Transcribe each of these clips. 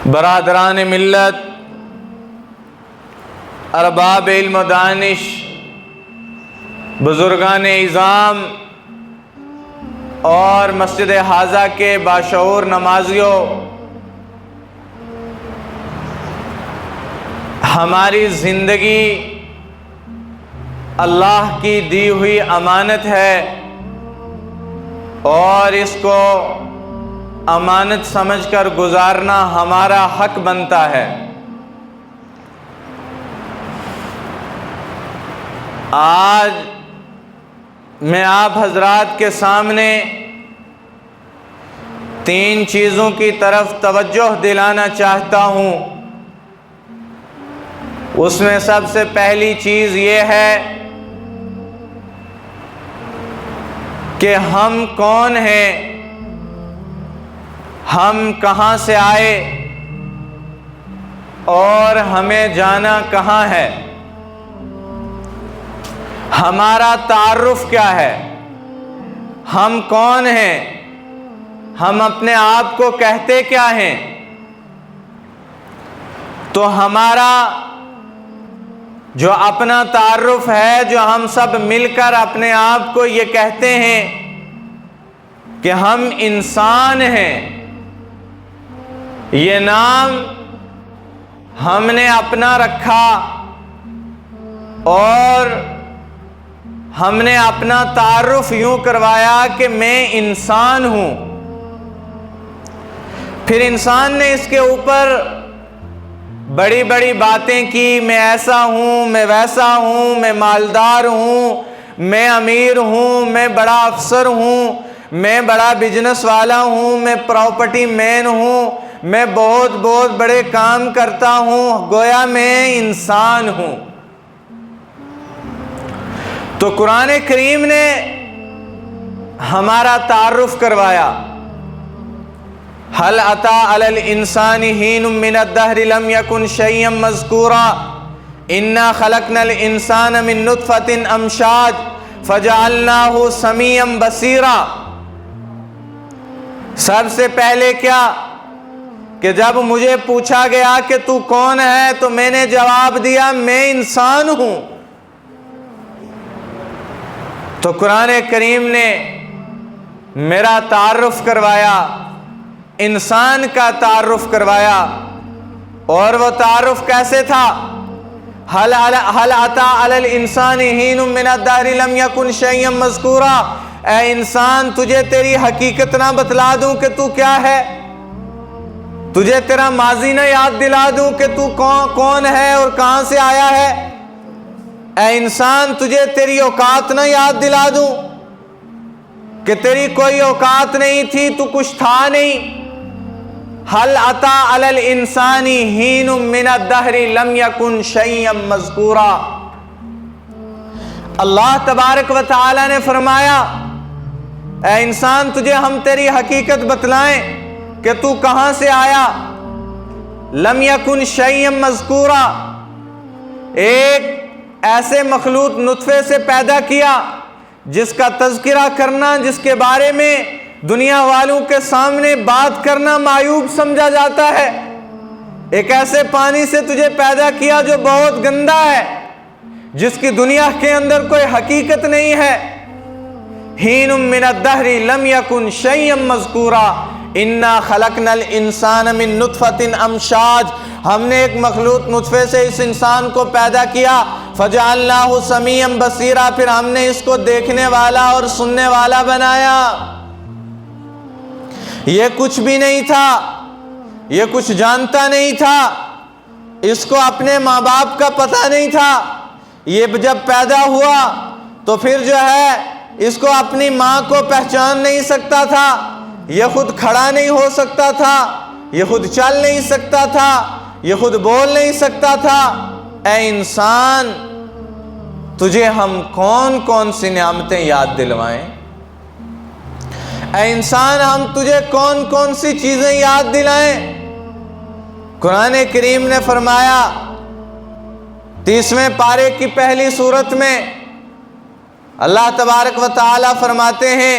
برادران ملت، ارباب علم و دانش، بزرگان اعظام اور مسجد حاضہ کے باشعور نمازیوں، ہماری زندگی اللہ کی دی ہوئی امانت ہے اور اس کو امانت سمجھ کر گزارنا ہمارا حق بنتا ہے۔ آج میں آپ حضرات کے سامنے 3 چیزوں کی طرف توجہ دلانا چاہتا ہوں۔ اس میں سب سے پہلی چیز یہ ہے کہ ہم کون ہیں، ہم کہاں سے آئے اور ہمیں جانا کہاں ہے، ہمارا تعارف کیا ہے، ہم کون ہیں، ہم اپنے آپ کو کہتے کیا ہیں۔ تو ہمارا جو اپنا تعارف ہے، جو ہم سب مل کر اپنے آپ کو یہ کہتے ہیں کہ ہم انسان ہیں، یہ نام ہم نے اپنا رکھا اور ہم نے اپنا تعارف یوں کروایا کہ میں انسان ہوں۔ پھر انسان نے اس کے اوپر بڑی بڑی باتیں کی، میں ایسا ہوں، میں ویسا ہوں، میں مالدار ہوں، میں امیر ہوں، میں بڑا افسر ہوں، میں بڑا بزنس والا ہوں، میں پراپرٹی مین ہوں، میں بہت بہت بڑے کام کرتا ہوں، گویا میں انسان ہوں۔ تو قرآن کریم نے ہمارا تعارف کروایا۔ هل أتى على الإنسان حين من الدهر لم يكن شيئا مذكورا إنا خلقنا الإنسان من نطفة أمشاج فجعلناه سميعا بصيرا۔ سب سے پہلے کیا کہ جب مجھے پوچھا گیا کہ تو کون ہے تو میں نے جواب دیا میں انسان ہوں۔ تو قرآن کریم نے میرا تعارف کروایا، انسان کا تعارف کروایا، اور وہ تعارف کیسے تھا؟ هل أتى على الإنسان حين من الدهر لم يكن شيئا مذكورا۔ اے انسان، تجھے تیری حقیقت نہ بتلا دوں کہ تو کیا ہے، تجھے تیرا ماضی نہ یاد دلا دوں کہ تو کون ہے اور کہاں سے آیا ہے۔ اے انسان، تجھے تیری اوقات نہ یاد دلا دوں کہ تیری کوئی اوقات نہیں تھی، تو کچھ تھا نہیں۔ هل أتى على الإنسان حين من الدهر لم يكن شيئا مذكورا۔ اللہ تبارک و تعالی نے فرمایا اے انسان، تجھے ہم تیری حقیقت بتلائیں کہ تو کہاں سے آیا۔ لم يكن شيئا مذكورا، ایک ایسے مخلوق نطفے سے پیدا کیا جس کا تذکرہ کرنا، جس کے بارے میں دنیا والوں کے سامنے بات کرنا معیوب سمجھا جاتا ہے۔ ایک ایسے پانی سے تجھے پیدا کیا جو بہت گندا ہے، جس کی دنیا کے اندر کوئی حقیقت نہیں ہے۔ حین من الدہر لم یکن شیئا مذکورا انا خلقنا الانسان من نطفۃ امشاج، ہم نے ایک مخلوق نطفے سے اس انسان کو پیدا کیا، فجعلناہ سمیعا بصیرا، پھر ہم نے اس کو دیکھنے والا اور سننے والا بنایا۔ یہ کچھ بھی نہیں تھا، یہ کچھ جانتا نہیں تھا، اس کو اپنے ماں باپ کا پتہ نہیں تھا۔ یہ جب پیدا ہوا تو پھر جو ہے اس کو اپنی ماں کو پہچان نہیں سکتا تھا، یہ خود کھڑا نہیں ہو سکتا تھا، یہ خود چل نہیں سکتا تھا، یہ خود بول نہیں سکتا تھا۔ اے انسان، تجھے ہم کون کون سی نعمتیں یاد دلوائیں؟ اے انسان، ہم تجھے کون کون سی چیزیں یاد دلائیں؟ قرآن کریم نے فرمایا 30ویں پارے کی پہلی سورت میں اللہ تبارک و تعالی فرماتے ہیں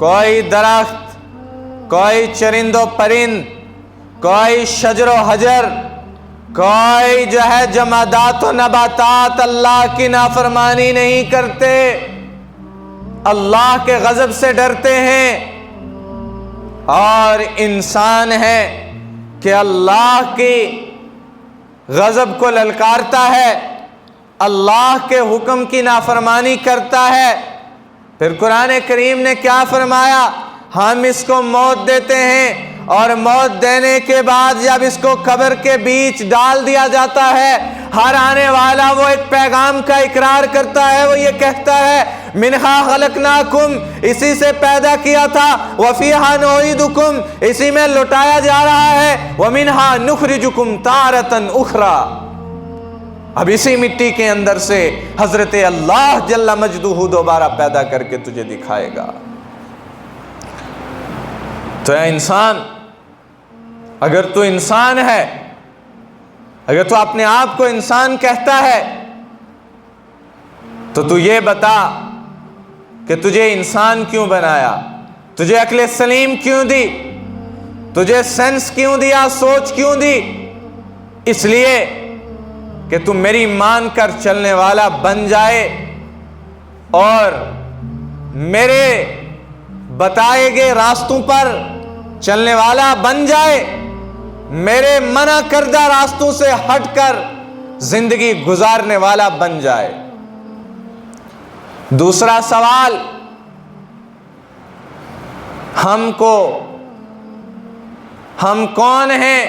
کوئی درخت، کوئی چرند و پرند، کوئی شجر و حجر، کوئی جو ہے جمادات و نباتات اللہ کی نافرمانی نہیں کرتے، اللہ کے غضب سے ڈرتے ہیں، اور انسان ہے کہ اللہ کی غضب کو للکارتا ہے، اللہ کے حکم کی نافرمانی کرتا ہے۔ پھر قرآن کریم نے کیا فرمایا؟ ہم اس کو موت دیتے ہیں، اور موت دینے کے بعد جب اس کو قبر کے بیچ ڈال دیا جاتا ہے، ہر آنے والا وہ ایک پیغام کا اقرار کرتا ہے، وہ یہ کہتا ہے منہا خلقناکم، اسی سے پیدا کیا تھا، وفیہا نعیدکم، اسی میں لٹایا جا رہا ہے، ومنہا نخرجکم تارۃ اخری، اب اسی مٹی کے اندر سے حضرت اللہ جل مجدہ دوبارہ پیدا کر کے تجھے دکھائے گا۔ تو اے انسان، اگر تو انسان ہے، اگر تو اپنے آپ کو انسان کہتا ہے، تو تو یہ بتا کہ تجھے انسان کیوں بنایا، تجھے عقل سلیم کیوں دی، تجھے سینس کیوں دیا، سوچ کیوں دی؟ اس لیے کہ تم میری مان کر چلنے والا بن جائے، اور میرے بتائے گئے راستوں پر چلنے والا بن جائے، میرے منع کردہ راستوں سے ہٹ کر زندگی گزارنے والا بن جائے۔ دوسرا سوال، ہم کون ہیں؟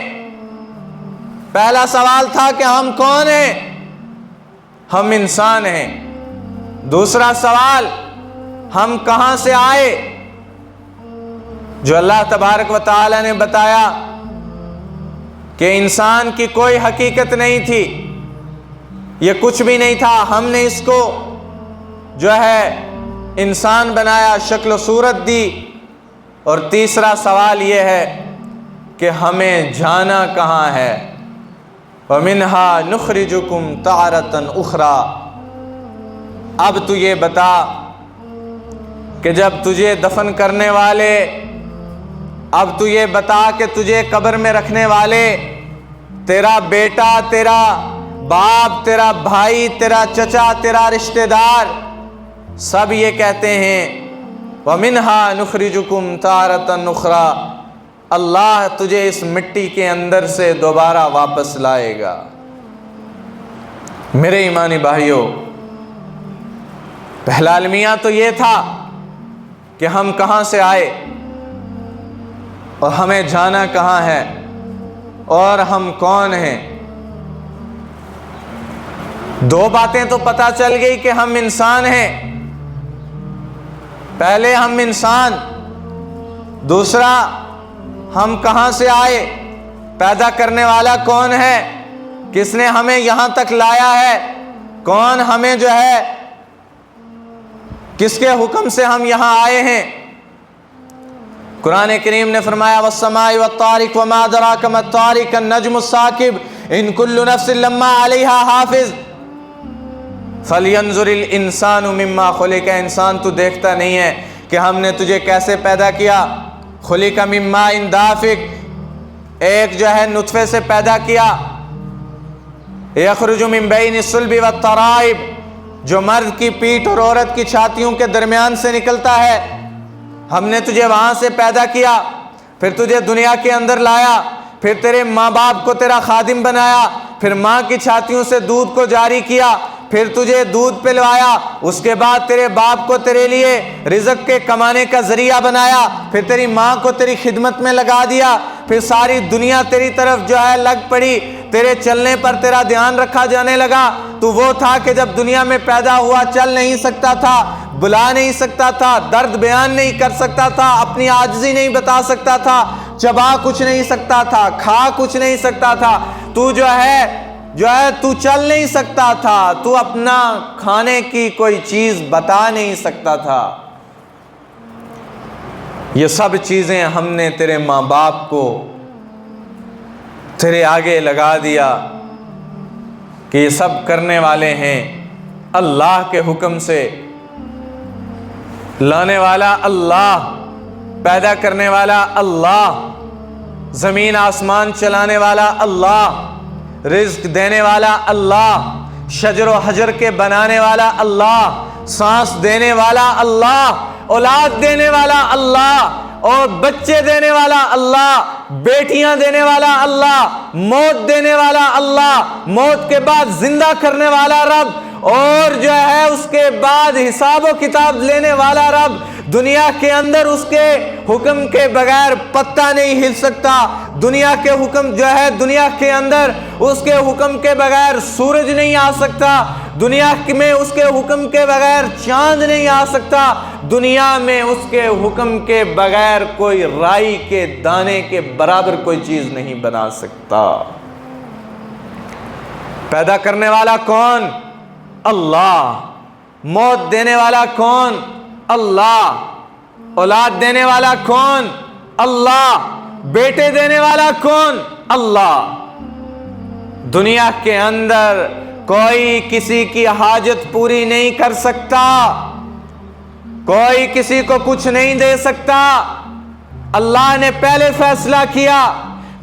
پہلا سوال تھا کہ ہم کون ہیں؟ ہم انسان ہیں۔ دوسرا سوال، ہم کہاں سے آئے؟ جو اللہ تبارک و تعالی نے بتایا کہ انسان کی کوئی حقیقت نہیں تھی، یہ کچھ بھی نہیں تھا، ہم نے اس کو جو ہے انسان بنایا، شکل و صورت دی۔ اور تیسرا سوال یہ ہے کہ ہمیں جانا کہاں ہے؟ وَمِنْهَا نُخْرِجُكُمْ تَارَةً أُخْرَى، اب تو یہ بتا کہ جب تجھے دفن کرنے والے، اب تو یہ بتا کہ تجھے قبر میں رکھنے والے، تیرا بیٹا، تیرا باپ، تیرا بھائی، تیرا چچا، تیرا رشتہ دار، سب یہ کہتے ہیں وَمِنْهَا نُخْرِجُكُمْ تَارَةً أُخْرَى، اللہ تجھے اس مٹی کے اندر سے دوبارہ واپس لائے گا۔ میرے ایمانی بھائیوں، پہلا المیہ تو یہ تھا کہ ہم کہاں سے آئے اور ہمیں جانا کہاں ہے اور ہم کون ہیں۔ دو باتیں تو پتہ چل گئی کہ ہم انسان ہیں، پہلے ہم انسان، دوسرا ہم کہاں سے آئے، پیدا کرنے والا کون ہے، کس نے ہمیں یہاں تک لایا ہے، کون ہمیں جو ہے کس کے حکم سے ہم یہاں آئے ہیں۔ قرآن کریم نے فرمایا وَالسَّمَاءِ وَالطَّارِقِ وَمَا أَدْرَاكَ مَا الطَّارِقُ النَّجْمُ الثَّاقِبُ إِن كُلُّ نَفْسٍ لَمَّا عَلَيْهَا حَافِظٌ فَلْيَنظُرِ الْإِنسَانُ مِمَّا خُلِقَ، انسان تو دیکھتا نہیں ہے کہ ہم نے تجھے کیسے پیدا کیا۔ خُلِقَ مِن مَاءٍ دَافِقٍ، ایک جو ہے نطفے سے پیدا کیا، يَخْرُجُ مِن بَيْنِ الصُّلْبِ وَالتَّرَائِبِ، جو مرد کی پیٹھ اور عورت کی چھاتیوں کے درمیان سے نکلتا ہے۔ ہم نے تجھے وہاں سے پیدا کیا، پھر تجھے دنیا کے اندر لایا، پھر تیرے ماں باپ کو تیرا خادم بنایا، پھر ماں کی چھاتیوں سے دودھ کو جاری کیا، پھر تجھے دودھ پلوایا، اس کے بعد تیرے باپ کو تیرے لیے رزق کے کمانے کا ذریعہ بنایا، پھر تیری ماں کو تیری خدمت میں لگا دیا، پھر ساری دنیا تیری طرف جو ہے لگ پڑی، تیرے چلنے پر تیرا دھیان رکھا جانے لگا۔ تو وہ تھا کہ جب دنیا میں پیدا ہوا چل نہیں سکتا تھا، بلا نہیں سکتا تھا، درد بیان نہیں کر سکتا تھا، اپنی عاجزی نہیں بتا سکتا تھا، چبا کچھ نہیں سکتا تھا، کھا کچھ نہیں سکتا تھا، تو جو ہے تو چل نہیں سکتا تھا، تو اپنا کھانے کی کوئی چیز بتا نہیں سکتا تھا۔ یہ سب چیزیں ہم نے تیرے ماں باپ کو تیرے آگے لگا دیا کہ یہ سب کرنے والے ہیں اللہ کے حکم سے، لانے والا اللہ، پیدا کرنے والا اللہ، زمین آسمان چلانے والا اللہ، رزق دینے والا اللہ، شجر و حجر کے بنانے والا اللہ، سانس دینے والا اللہ، اولاد دینے والا اللہ، اور بچے دینے والا اللہ، بیٹیاں دینے والا اللہ، موت دینے والا اللہ، موت کے بعد زندہ کرنے والا رب، اور جو ہے اس کے بعد حساب و کتاب لینے والا رب۔ دنیا کے اندر اس کے حکم کے بغیر پتہ نہیں ہل سکتا، دنیا کے حکم جو ہے دنیا کے اندر اس کے حکم کے بغیر سورج نہیں آ سکتا، دنیا میں اس کے حکم کے بغیر چاند نہیں آ سکتا، دنیا میں اس کے حکم کے بغیر کوئی رائی کے دانے کے برابر کوئی چیز نہیں بنا سکتا۔ پیدا کرنے والا کون؟ اللہ۔ موت دینے والا کون؟ اللہ۔ اولاد دینے والا کون؟ اللہ۔ بیٹے دینے والا کون؟ اللہ۔ دنیا کے اندر کوئی کسی کی حاجت پوری نہیں کر سکتا، کوئی کسی کو کچھ نہیں دے سکتا۔ اللہ نے پہلے فیصلہ کیا،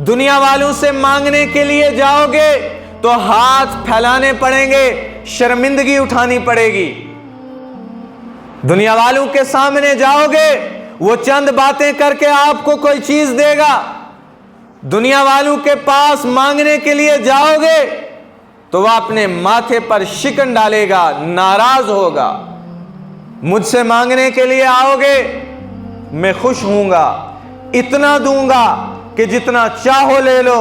دنیا والوں سے مانگنے کے لیے جاؤ گے تو ہاتھ پھیلانے پڑیں گے، شرمندگی اٹھانی پڑے گی۔ دنیا والوں کے سامنے جاؤ گے، وہ چند باتیں کر کے آپ کو کوئی چیز دے گا۔ دنیا والوں کے پاس مانگنے کے لیے جاؤ گے تو وہ اپنے ماتھے پر شکن ڈالے گا، ناراض ہوگا۔ مجھ سے مانگنے کے لیے آؤ گے، میں خوش ہوں گا، اتنا دوں گا کہ جتنا چاہو لے لو۔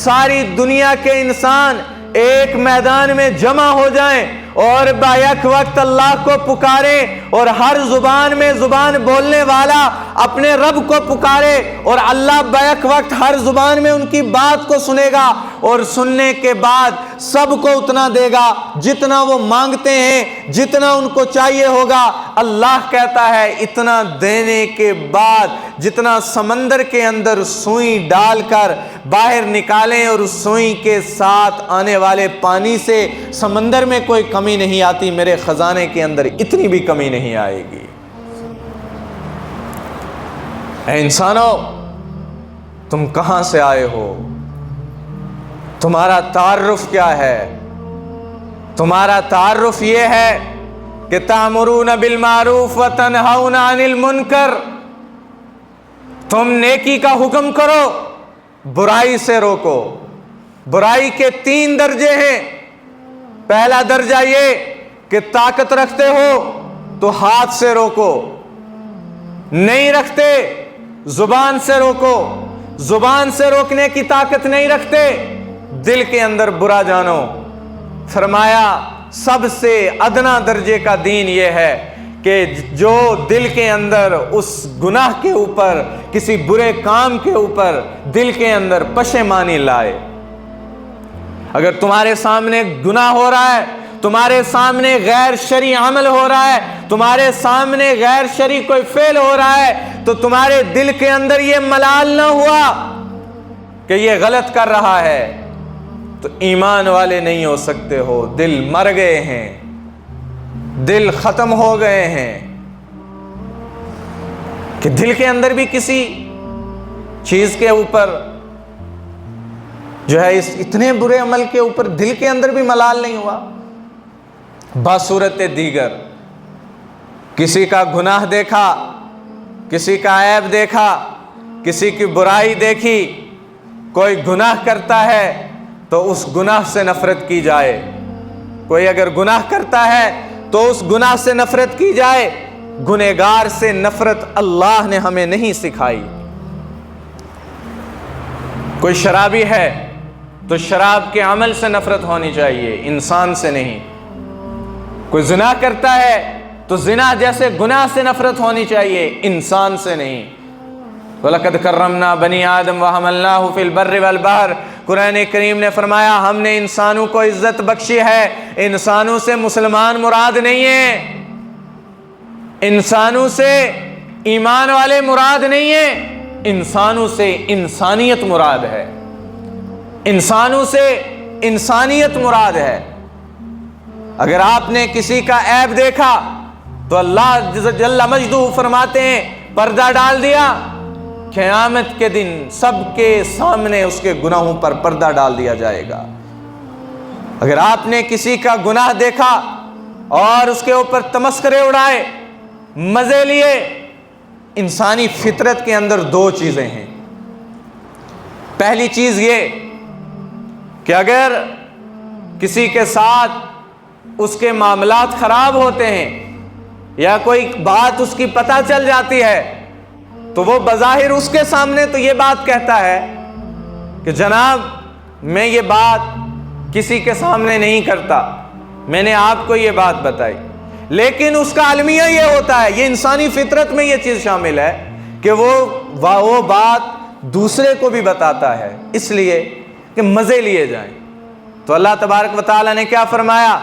ساری دنیا کے انسان ایک میدان میں جمع ہو جائیں اور بیک وقت اللہ کو پکاریں، اور ہر زبان میں زبان بولنے والا اپنے رب کو پکارے، اور اللہ بیک وقت ہر زبان میں ان کی بات کو سنے گا، اور سننے کے بعد سب کو اتنا دے گا جتنا وہ مانگتے ہیں، جتنا ان کو چاہیے ہوگا۔ اللہ کہتا ہے اتنا دینے کے بعد جتنا سمندر کے اندر سوئی ڈال کر باہر نکالیں اور اس سوئی کے ساتھ آنے والے پانی سے سمندر میں کوئی کمی نہیں آتی، میرے خزانے کے اندر اتنی بھی کمی نہیں آئے گی۔ اے انسانوں، تم کہاں سے آئے ہو؟ تمہارا تعارف کیا ہے؟ تمہارا تعارف یہ ہے کہ تأمرون بالمعروف وتنہون عن المنکر، تم نیکی کا حکم کرو، برائی سے روکو۔ برائی کے 3 درجے ہیں۔ پہلا درجہ یہ کہ طاقت رکھتے ہو تو ہاتھ سے روکو، نہیں رکھتے زبان سے روکو، زبان سے روکنے کی طاقت نہیں رکھتے دل کے اندر برا جانو۔ فرمایا سب سے ادنا درجے کا دین یہ ہے کہ جو دل کے اندر اس گناہ کے اوپر، کسی برے کام کے اوپر دل کے اندر پشیمانی لائے۔ اگر تمہارے سامنے گناہ ہو رہا ہے، تمہارے سامنے غیر شرعی عمل ہو رہا ہے، تمہارے سامنے غیر شرعی کوئی فعل ہو رہا ہے، تو تمہارے دل کے اندر یہ ملال نہ ہوا کہ یہ غلط کر رہا ہے، تو ایمان والے نہیں ہو سکتے ہو۔ دل مر گئے ہیں، دل ختم ہو گئے ہیں، کہ دل کے اندر بھی کسی چیز کے اوپر جو ہے اس اتنے برے عمل کے اوپر دل کے اندر بھی ملال نہیں ہوا۔ بصورت دیگر کسی کا گناہ دیکھا، کسی کا عیب دیکھا، کسی کی برائی دیکھی، کوئی گناہ کرتا ہے تو اس گناہ سے نفرت کی جائے۔ کوئی اگر گناہ کرتا ہے تو اس گناہ سے نفرت کی جائے۔ گنہگار سے نفرت اللہ نے ہمیں نہیں سکھائی۔ کوئی شرابی ہے تو شراب کے عمل سے نفرت ہونی چاہیے، انسان سے نہیں۔ کوئی زنا کرتا ہے تو زنا جیسے گناہ سے نفرت ہونی چاہیے، انسان سے نہیں۔ وَلَقَدْ كَرَّمْنَا بَنِي آدَمَ وَحَمَلْنَاهُ فِي الْبَرِّ وَالْبَحْرِ، قرآن کریم نے فرمایا ہم نے انسانوں کو عزت بخشی ہے۔ انسانوں سے مسلمان مراد نہیں ہے، انسانوں سے ایمان والے مراد نہیں ہے، انسانوں سے انسانیت مراد ہے، انسانوں سے انسانیت مراد ہے۔ اگر آپ نے کسی کا عیب دیکھا تو اللہ جل مجدہ فرماتے ہیں پردہ ڈال دیا، قیامت کے دن سب کے سامنے اس کے گناہوں پر پردہ ڈال دیا جائے گا۔ اگر آپ نے کسی کا گناہ دیکھا اور اس کے اوپر تمسخرے اڑائے، مزے لیے، انسانی فطرت کے اندر دو چیزیں ہیں۔ پہلی چیز یہ کہ اگر کسی کے ساتھ اس کے معاملات خراب ہوتے ہیں یا کوئی بات اس کی پتہ چل جاتی ہے تو وہ بظاہر اس کے سامنے تو یہ بات کہتا ہے کہ جناب میں یہ بات کسی کے سامنے نہیں کرتا، میں نے آپ کو یہ بات بتائی، لیکن اس کا المیہ یہ ہوتا ہے، یہ انسانی فطرت میں یہ چیز شامل ہے کہ وہ بات دوسرے کو بھی بتاتا ہے اس لیے کہ مزے لیے جائیں۔ تو اللہ تبارک و تعالیٰ نے کیا فرمایا؟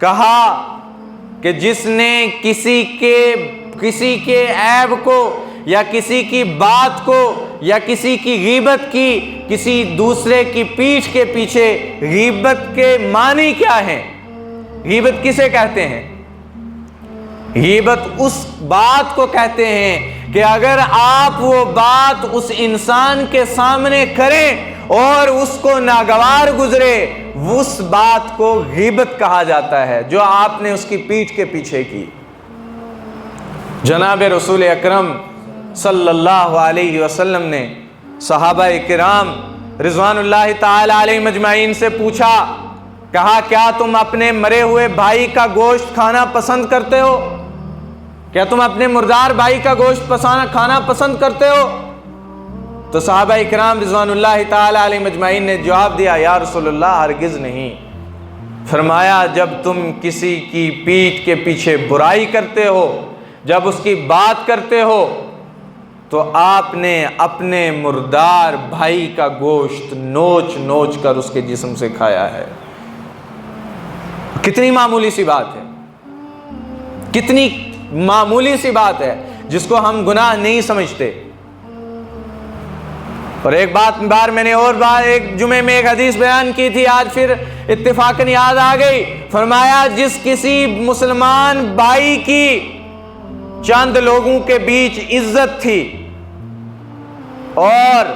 کہا کہ جس نے کسی کے عیب کو یا کسی کی بات کو یا کسی کی غیبت کی، کسی دوسرے کی پیٹھ کے پیچھے، غیبت کے معنی کیا ہیں؟ غیبت کسے کہتے ہیں؟ غیبت اس بات کو کہتے ہیں کہ اگر آپ وہ بات اس انسان کے سامنے کریں اور اس کو ناگوار گزرے، اس بات کو غیبت کہا جاتا ہے جو آپ نے اس کی پیٹھ کے پیچھے کی۔ جناب رسول اکرم صلی اللہ علیہ وسلم نے صحابہ کرام رضوان اللہ تعالی علیہ مجمعین سے پوچھا، کہا کیا تم اپنے مرے ہوئے بھائی کا گوشت کھانا پسند کرتے ہو؟ کیا تم اپنے مردار بھائی کا گوشت کھانا پسند کرتے ہو؟ تو صحابہ اکرام رضوان اللہ تعالی علیہ مجمعین نے جواب دیا، یا رسول اللہ ہرگز نہیں۔ فرمایا جب تم کسی کی پیٹھ کے پیچھے برائی کرتے ہو، جب اس کی بات کرتے ہو، تو آپ نے اپنے مردار بھائی کا گوشت نوچ نوچ کر اس کے جسم سے کھایا ہے۔ کتنی معمولی سی بات ہے، کتنی معمولی سی بات ہے جس کو ہم گناہ نہیں سمجھتے۔ اور ایک بار میں نے ایک جمعے میں ایک حدیث بیان کی تھی، آج پھر اتفاقاً یاد آ گئی۔ فرمایا جس کسی مسلمان بھائی کی چند لوگوں کے بیچ عزت تھی اور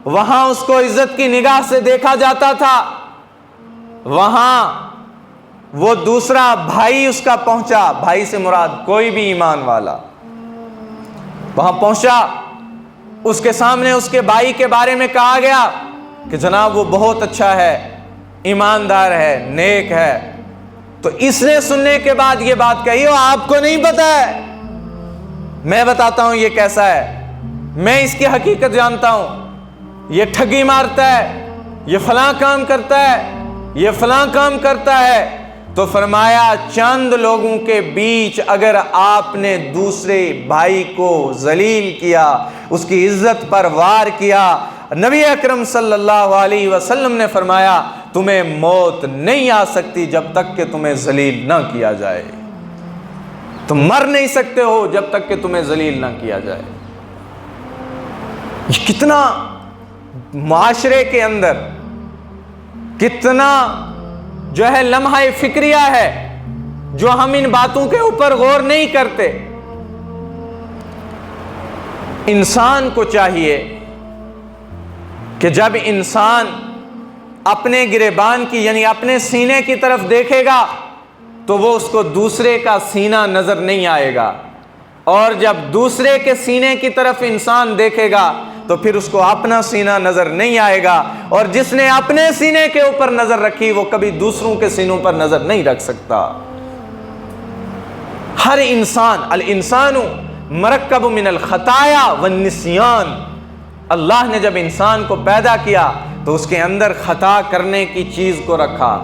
وہاں اس کو عزت کی نگاہ سے دیکھا جاتا تھا، وہاں وہ دوسرا بھائی اس کا پہنچا، بھائی سے مراد کوئی بھی ایمان والا وہاں پہنچا، اس کے سامنے اس کے بھائی کے بارے میں کہا گیا کہ جناب وہ بہت اچھا ہے، ایماندار ہے، نیک ہے، تو اس نے سننے کے بعد یہ بات کہی، آپ کو نہیں پتا ہے، میں بتاتا ہوں یہ کیسا ہے، میں اس کی حقیقت جانتا ہوں، یہ ٹھگی مارتا ہے، یہ فلاں کام کرتا ہے، یہ فلاں کام کرتا ہے۔ تو فرمایا چند لوگوں کے بیچ اگر آپ نے دوسرے بھائی کو ذلیل کیا، اس کی عزت پر وار کیا، نبی اکرم صلی اللہ علیہ وسلم نے فرمایا تمہیں موت نہیں آ سکتی جب تک کہ تمہیں ذلیل نہ کیا جائے، تم مر نہیں سکتے ہو جب تک کہ تمہیں ذلیل نہ کیا جائے۔ یہ کتنا معاشرے کے اندر کتنا جو ہے لمحہ فکریہ ہے جو ہم ان باتوں کے اوپر غور نہیں کرتے۔ انسان کو چاہیے کہ جب انسان اپنے گریبان کی یعنی اپنے سینے کی طرف دیکھے گا تو وہ اس کو دوسرے کا سینہ نظر نہیں آئے گا، اور جب دوسرے کے سینے کی طرف انسان دیکھے گا تو پھر اس کو اپنا سینہ نظر نہیں آئے گا، اور جس نے اپنے سینے کے اوپر نظر رکھی وہ کبھی دوسروں کے سینوں پر نظر نہیں رکھ سکتا۔ ہر انسان، الانسان مرکب من الخطایا والنسیان، اللہ نے جب انسان کو پیدا کیا تو اس کے اندر خطا کرنے کی چیز کو رکھا،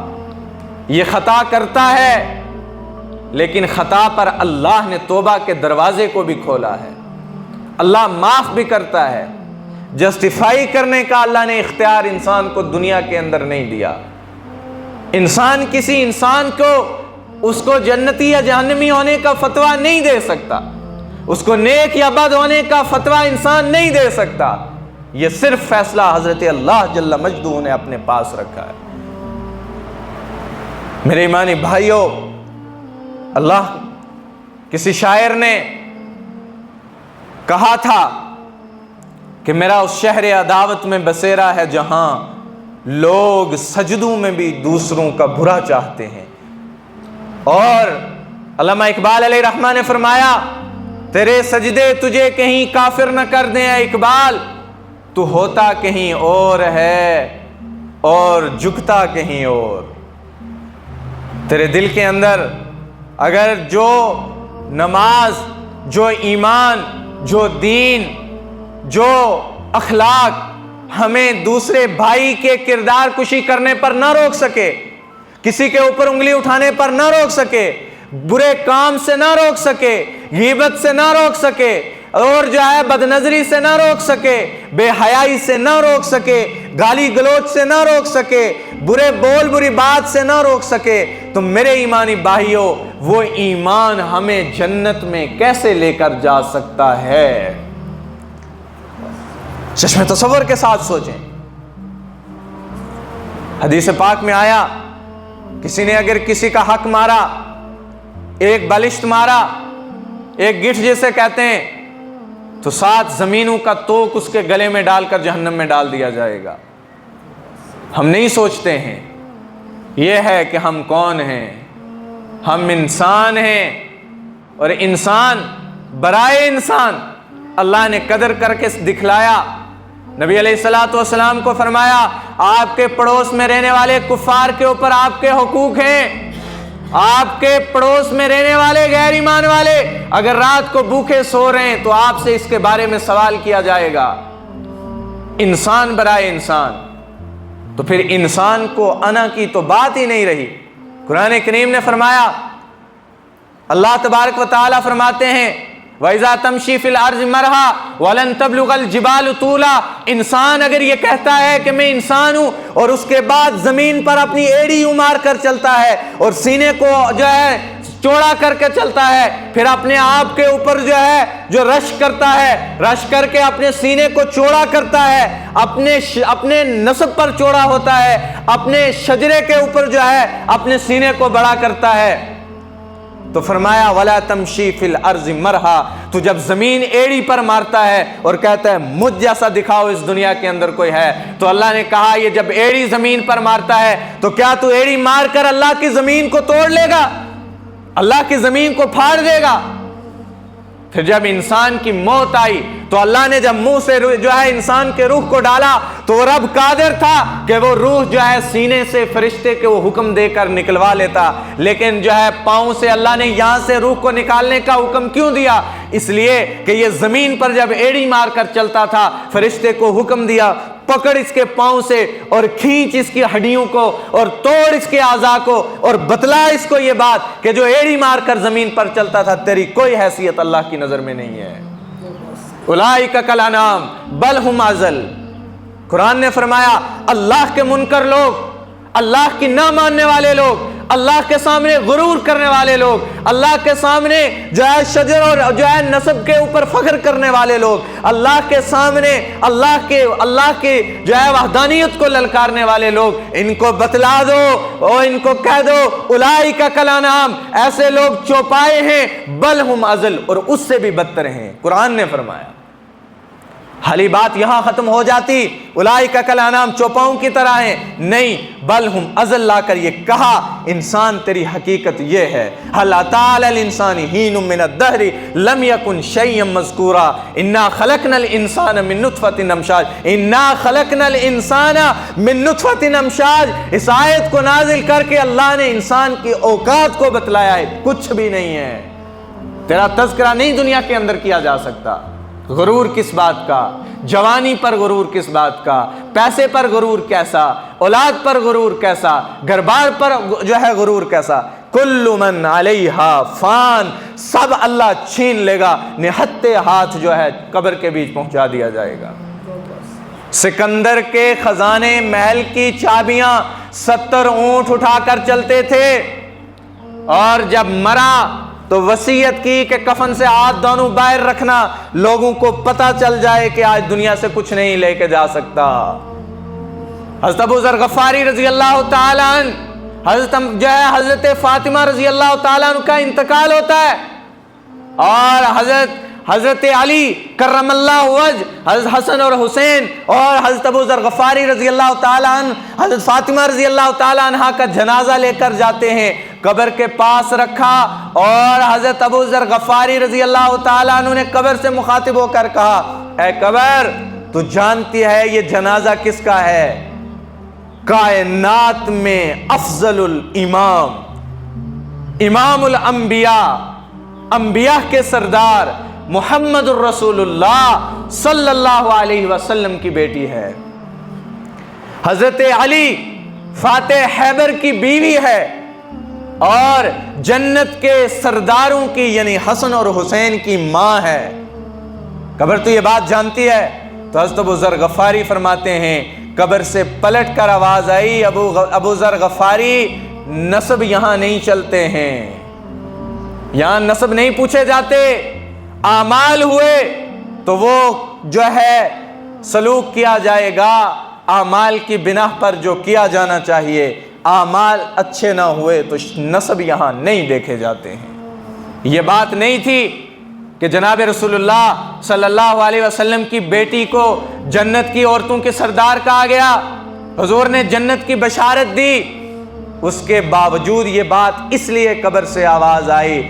یہ خطا کرتا ہے، لیکن خطا پر اللہ نے توبہ کے دروازے کو بھی کھولا ہے، اللہ معاف بھی کرتا ہے۔ جسٹیفائی کرنے کا اللہ نے اختیار انسان کو دنیا کے اندر نہیں دیا۔ انسان کسی انسان کو اس کو جنتی یا جہنمی ہونے کا فتویٰ نہیں دے سکتا، اس کو نیک یا بد ہونے کا فتویٰ انسان نہیں دے سکتا، یہ صرف فیصلہ حضرت اللہ جل مجدہ نے اپنے پاس رکھا ہے۔ میرے ایمانی بھائیوں، اللہ کسی شاعر نے کہا تھا کہ میرا اس شہر عداوت میں بسیرا ہے جہاں لوگ سجدوں میں بھی دوسروں کا برا چاہتے ہیں. اور علامہ اقبال علیہ رحمہ نے فرمایا تیرے سجدے تجھے کہیں کافر نہ کر دیں اے اقبال، تو ہوتا کہیں اور ہے اور جھکتا کہیں اور. تیرے دل کے اندر اگر جو نماز، جو ایمان، جو دین، جو اخلاق ہمیں دوسرے بھائی کے کردار کشی کرنے پر نہ روک سکے، کسی کے اوپر انگلی اٹھانے پر نہ روک سکے، برے کام سے نہ روک سکے، غیبت سے نہ روک سکے، اور جو ہے بد نظری سے نہ روک سکے، بے حیائی سے نہ روک سکے، گالی گلوچ سے نہ روک سکے، برے بول بری بات سے نہ روک سکے، تو میرے ایمانی بھائیوں وہ ایمان ہمیں جنت میں کیسے لے کر جا سکتا ہے؟ چشم تصور کے ساتھ سوچیں. حدیث پاک میں آیا کسی نے اگر کسی کا حق مارا، ایک بلشت مارا، ایک گٹھ جسے کہتے ہیں، تو 7 زمینوں کا توق اس کے گلے میں ڈال کر جہنم میں ڈال دیا جائے گا. ہم نہیں سوچتے ہیں یہ ہے کہ ہم کون ہیں. ہم انسان ہیں، اور انسان برائے انسان اللہ نے قدر کر کے دکھلایا. نبی علیہ الصلوۃ والسلام کو فرمایا آپ کے پڑوس میں رہنے والے کفار کے اوپر آپ کے حقوق ہیں. آپ کے پڑوس میں رہنے والے غیر ایمان والے اگر رات کو بھوکے سو رہے ہیں تو آپ سے اس کے بارے میں سوال کیا جائے گا. انسان برائے انسان. تو پھر انسان کو انا کی تو بات ہی نہیں رہی. قرآن کریم نے فرمایا، اللہ تبارک و تعالی فرماتے ہیں وَإِذَا تَمْشِي فِي الْأَرْضِ مَرْحًا وَلَن تَبْلُغَ الْجِبَالُ طُولًا. انسان اگر یہ کہتا ہے کہ میں انسان ہوں اور اس کے بعد زمین پر اپنی ایڑی مار کر چلتا ہے اور سینے کو جو ہے چوڑا کر کے چلتا ہے، پھر اپنے آپ کے اوپر جو ہے جو رشک کرتا ہے، رشک کر کے اپنے سینے کو چوڑا کرتا ہے، اپنے نسب پر چوڑا ہوتا ہے، اپنے شجرے کے اوپر جو ہے اپنے سینے کو بڑا کرتا ہے، تو فرمایا وَلَا تَمْشِي فِي الْأَرْضِ مَرْحًا. تو جب زمین ایڑی پر مارتا ہے اور کہتا ہے مجھ جیسا دکھاؤ اس دنیا کے اندر کوئی ہے، تو اللہ نے کہا یہ جب ایڑی زمین پر مارتا ہے تو کیا تو ایڑی مار کر اللہ کی زمین کو توڑ لے گا؟ اللہ کی زمین کو پھاڑ دے گا؟ پھر جب انسان کی موت آئی تو اللہ نے جب منہ سے جو ہے انسان کے روح کو ڈالا تو رب قادر تھا کہ وہ روح جو ہے سینے سے فرشتے کے وہ حکم دے کر نکلوا لیتا، لیکن جو ہے پاؤں سے اللہ نے یہاں سے روح کو نکالنے کا حکم کیوں دیا؟ اس لیے کہ یہ زمین پر جب ایڑی مار کر چلتا تھا فرشتے کو حکم دیا پکڑ اس کے پاؤں سے اور کھینچ اس کی ہڈیوں کو اور توڑ اس کے اعضاء کو اور بتلا اس کو یہ بات کہ جو ایڑی مار کر زمین پر چلتا تھا تیری کوئی حیثیت اللہ کی نظر میں نہیں ہے. اولئک کالانعام بل ہم اضل. قرآن نے فرمایا اللہ کے منکر لوگ، اللہ کی نہ ماننے والے لوگ، اللہ کے سامنے غرور کرنے والے لوگ، اللہ کے سامنے جو ہے شجر اور جو ہے نسب کے اوپر فخر کرنے والے لوگ، اللہ کے سامنے اللہ کے جو ہے وحدانیت کو للکارنے والے لوگ، ان کو بتلا دو اور ان کو کہہ دو اولئک کالانعام، ایسے لوگ چوپائے ہیں، بل ہم اضل، اور اس سے بھی بدتر ہیں. قرآن نے فرمایا. حالی بات یہاں ختم ہو جاتی اولئک کالانعام چوپاؤں کی طرح ہیں، نہیں بل ہم اضل لا کر یہ کہا انسان تیری حقیقت یہ ہے هل اتى على الانسان حين من الدهر لم يكن شيئا مذكورا انا خلقنا الانسان من نطفة امشاج انا خلقنا الانسان من نطفة امشاج. اس آیت کو نازل کر کے اللہ نے انسان کی اوقات کو بتلایا ہے، کچھ بھی نہیں ہے. تیرا تذکرہ نہیں دنیا کے اندر کیا جا سکتا. غرور کس بات کا؟ جوانی پر غرور کس بات کا؟ پیسے پر غرور کیسا؟ اولاد پر غرور کیسا؟ گھر بار پر جو ہے غرور کیسا؟ کل من علیہا فان، سب اللہ چھین لے گا، نہتے ہاتھ جو ہے قبر کے بیچ پہنچا دیا جائے گا. سکندر کے خزانے محل کی چابیاں 70 اونٹ اٹھا کر چلتے تھے، اور جب مرا تو وصیت کی کہ کفن سے ہاتھ دونوں باہر رکھنا، لوگوں کو پتہ چل جائے کہ آج دنیا سے کچھ نہیں لے کے جا سکتا. حضرت ابو ذر غفاری رضی اللہ تعالیٰ عنہ، حضرت فاطمہ رضی اللہ تعالیٰ عنہ کا انتقال ہوتا ہے، اور حضرت حضرت علی کرم اللہ وجہ، حضرت حسن اور حسین اور حضرت ابو ذر غفاری رضی اللہ تعالیٰ عنہ، حضرت فاطمہ رضی اللہ تعالیٰ عنہ کا جنازہ لے کر جاتے ہیں، قبر کے پاس رکھا، اور حضرت ابو ذر غفاری رضی اللہ تعالیٰ عنہ نے قبر سے مخاطب ہو کر کہا، اے قبر، تو جانتی ہے یہ جنازہ کس کا ہے؟ کائنات میں افضل الامام، امام الانبیاء، انبیاء کے سردار محمد الرسول اللہ صلی اللہ علیہ وسلم کی بیٹی ہے۔ حضرت علی فاتح خیبر کی بیوی ہے اور جنت کے سرداروں کی یعنی حسن اور حسین کی ماں ہے۔ قبر تو یہ بات جانتی ہے، تو حضرت ابو ذر غفاری فرماتے ہیں قبر سے پلٹ کر آواز آئی، ابو ذر غفاری، نسب یہاں نہیں چلتے ہیں، یہاں نسب نہیں پوچھے جاتے، اعمال ہوئے تو وہ جو ہے سلوک کیا جائے گا، اعمال کی بنا پر جو کیا جانا چاہیے، اعمال اچھے نہ ہوئے تو نسب یہاں نہیں دیکھے جاتے ہیں۔ یہ بات نہیں تھی کہ جناب رسول اللہ صلی اللہ علیہ وسلم کی بیٹی کو جنت کی عورتوں کے سردار کہا گیا، حضور نے جنت کی بشارت دی، اس کے باوجود یہ بات اس لیے قبر سے آواز آئی،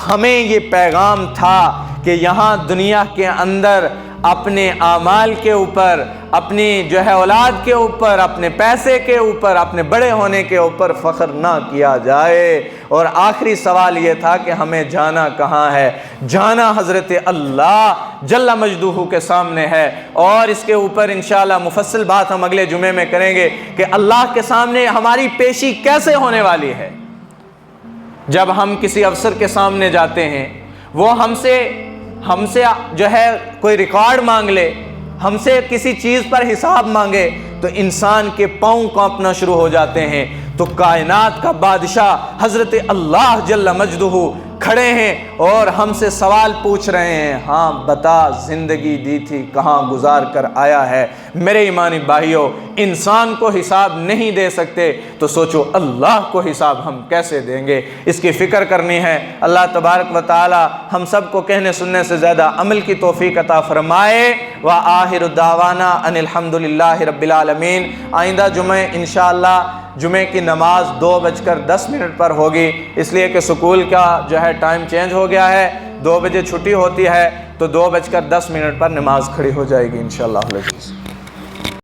ہمیں یہ پیغام تھا کہ یہاں دنیا کے اندر اپنے اعمال کے اوپر، اپنی جو ہے اولاد کے اوپر، اپنے پیسے کے اوپر، اپنے بڑے ہونے کے اوپر فخر نہ کیا جائے، اور آخری سوال یہ تھا کہ ہمیں جانا کہاں ہے؟ جانا حضرت اللہ جل مجدہ کے سامنے ہے، اور اس کے اوپر انشاءاللہ مفصل بات ہم اگلے جمعے میں کریں گے کہ اللہ کے سامنے ہماری پیشی کیسے ہونے والی ہے۔ جب ہم کسی افسر کے سامنے جاتے ہیں، وہ ہم سے جو ہے کوئی ریکارڈ مانگ لے، ہم سے کسی چیز پر حساب مانگے، تو انسان کے پاؤں کانپنا شروع ہو جاتے ہیں۔ تو کائنات کا بادشاہ حضرت اللہ جل مجدہ کھڑے ہیں اور ہم سے سوال پوچھ رہے ہیں، ہاں بتا زندگی دی تھی کہاں گزار کر آیا ہے؟ میرے ایمانی بھائیوں، انسان کو حساب نہیں دے سکتے تو سوچو اللہ کو حساب ہم کیسے دیں گے؟ اس کی فکر کرنی ہے۔ اللہ تبارک و تعالی ہم سب کو کہنے سننے سے زیادہ عمل کی توفیق عطا فرمائے۔ وآخر دعوانا ان الحمدللہ رب العالمین۔ آئندہ جمعہ انشاءاللہ جمعے کی نماز 2:10 پر ہوگی، اس لیے کہ سکول کا جو ہے ٹائم چینج ہو گیا ہے، 2 بجے چھٹی ہوتی ہے، تو 2:10 پر نماز کھڑی ہو جائے گی انشاءاللہ۔